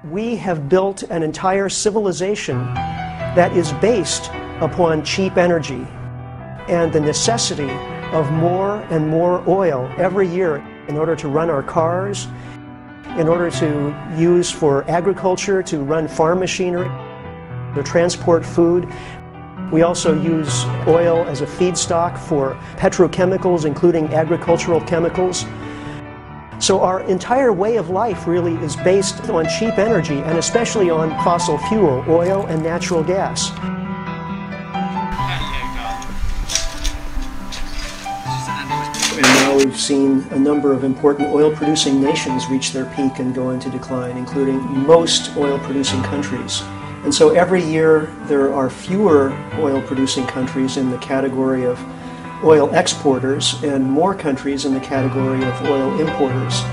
We have built an entire civilization that is based upon cheap energy and the necessity of more and more oil every year in order to run our cars, in order to use for agriculture, to run farm machinery, to transport food. We also use oil as a feedstock for petrochemicals, including agricultural chemicals. So our entire way of life really is based on cheap energy, and especially on fossil fuel, oil and natural gas. And now we've seen a number of important oil-producing nations reach their peak and go into decline, including most oil-producing countries. And so every year there are fewer oil-producing countries in the category of oil exporters and more countries in the category of oil importers.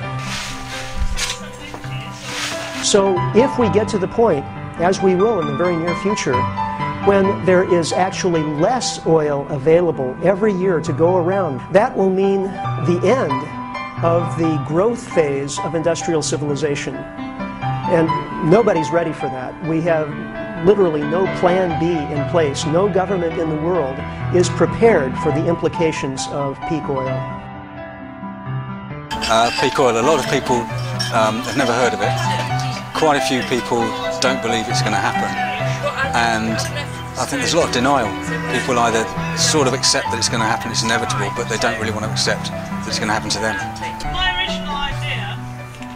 So if we get to the point, as we will in the very near future, when there is actually less oil available every year to go around, that will mean the end of the growth phase of industrial civilization. And nobody's ready for that. We have literally no plan B in place. No government in the world is prepared for the implications of peak oil. Peak oil, a lot of people have never heard of it. Quite a few people don't believe it's going to happen. And I think there's a lot of denial. People either sort of accept that it's going to happen, it's inevitable, but they don't really want to accept that it's going to happen to them. My original idea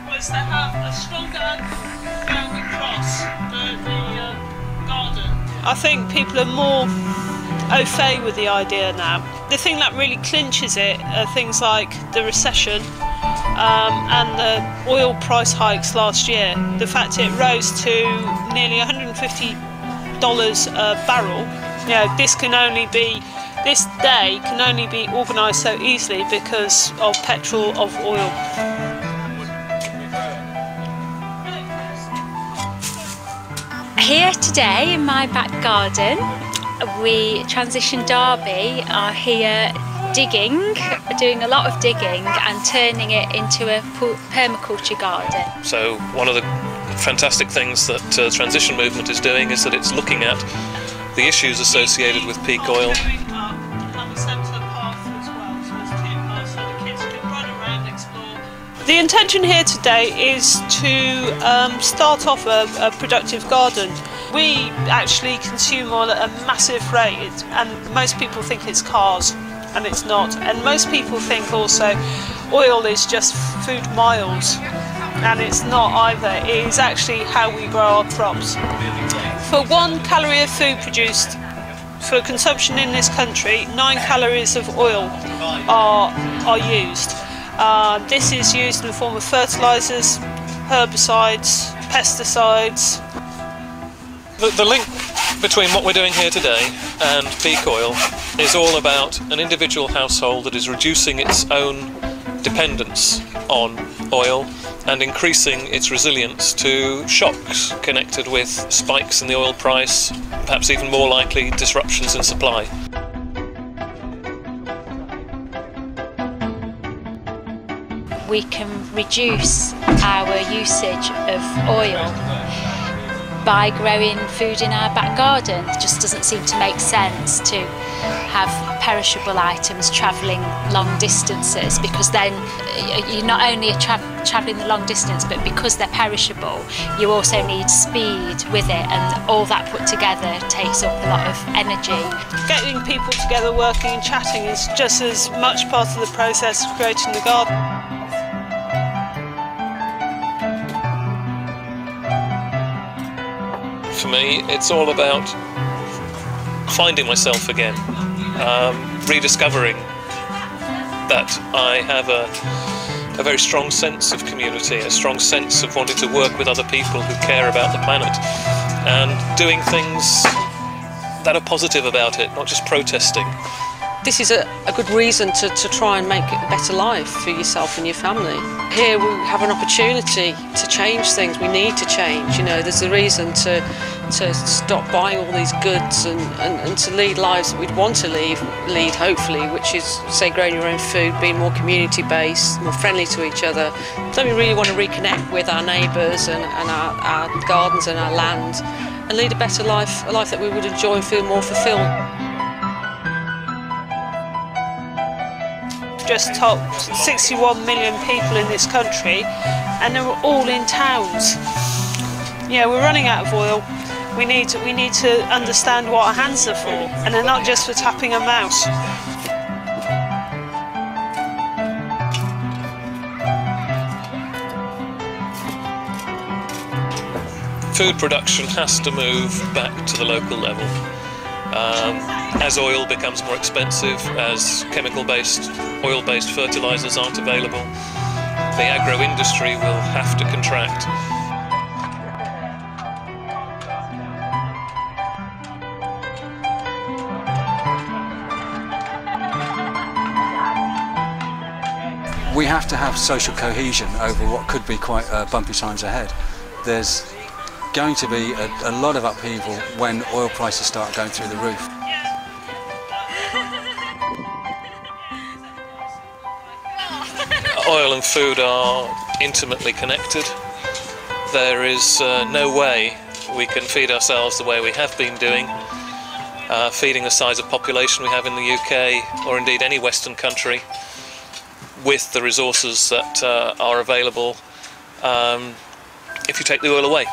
was to have a stronger velvet cross the garden. I think people are more au fait with the idea now. The thing that really clinches it are things like the recession and the oil price hikes last year. The fact it rose to nearly $150 a barrel. You know, this day can only be organised so easily because of petrol, of oil. Here today in my back garden, we Transition Derby are here digging, doing a lot of digging and turning it into a permaculture garden. So one of the fantastic things that the transition movement is doing is that it's looking at the issues associated with peak oil. The intention here today is to start off a productive garden. We actually consume oil at a massive rate, and most people think it's cars, and it's not. And most people think also oil is just food miles, and it's not either. It is actually how we grow our crops. For 1 calorie of food produced for consumption in this country, 9 calories of oil are used. This is used in the form of fertilisers, herbicides, pesticides. The link between what we're doing here today and peak oil is all about an individual household that is reducing its own dependence on oil and increasing its resilience to shocks connected with spikes in the oil price, perhaps even more likely disruptions in supply. We can reduce our usage of oil by growing food in our back garden. It just doesn't seem to make sense to have perishable items travelling long distances, because then you're not only travelling the long distance, but because they're perishable you also need speed with it, and all that put together takes up a lot of energy. Getting people together working and chatting is just as much part of the process of creating the garden. For me, it's all about finding myself again, rediscovering that I have a very strong sense of community, a strong sense of wanting to work with other people who care about the planet, and doing things that are positive about it, not just protesting. This is a good reason to try and make a better life for yourself and your family. Here we have an opportunity to change things. We need to change. You know, there's a reason to stop buying all these goods and to lead lives that we'd want to lead hopefully, which is, say, growing your own food, being more community-based, more friendly to each other. So we really want to reconnect with our neighbours and our gardens and our land and lead a better life, a life that we would enjoy and feel more fulfilled. Just topped 61 million people in this country, and they're all in towns. Yeah, we're running out of oil. We need to understand what our hands are for, and they're not just for tapping a mouse. Food production has to move back to the local level. As oil becomes more expensive, as chemical-based, oil-based fertilisers aren't available, the agro-industry will have to contract. We have to have social cohesion over what could be quite bumpy times ahead. There's going to be a lot of upheaval when oil prices start going through the roof. Oil and food are intimately connected. There is no way we can feed ourselves the way we have been doing, feeding the size of population we have in the UK, or indeed any Western country, with the resources that are available if you take the oil away.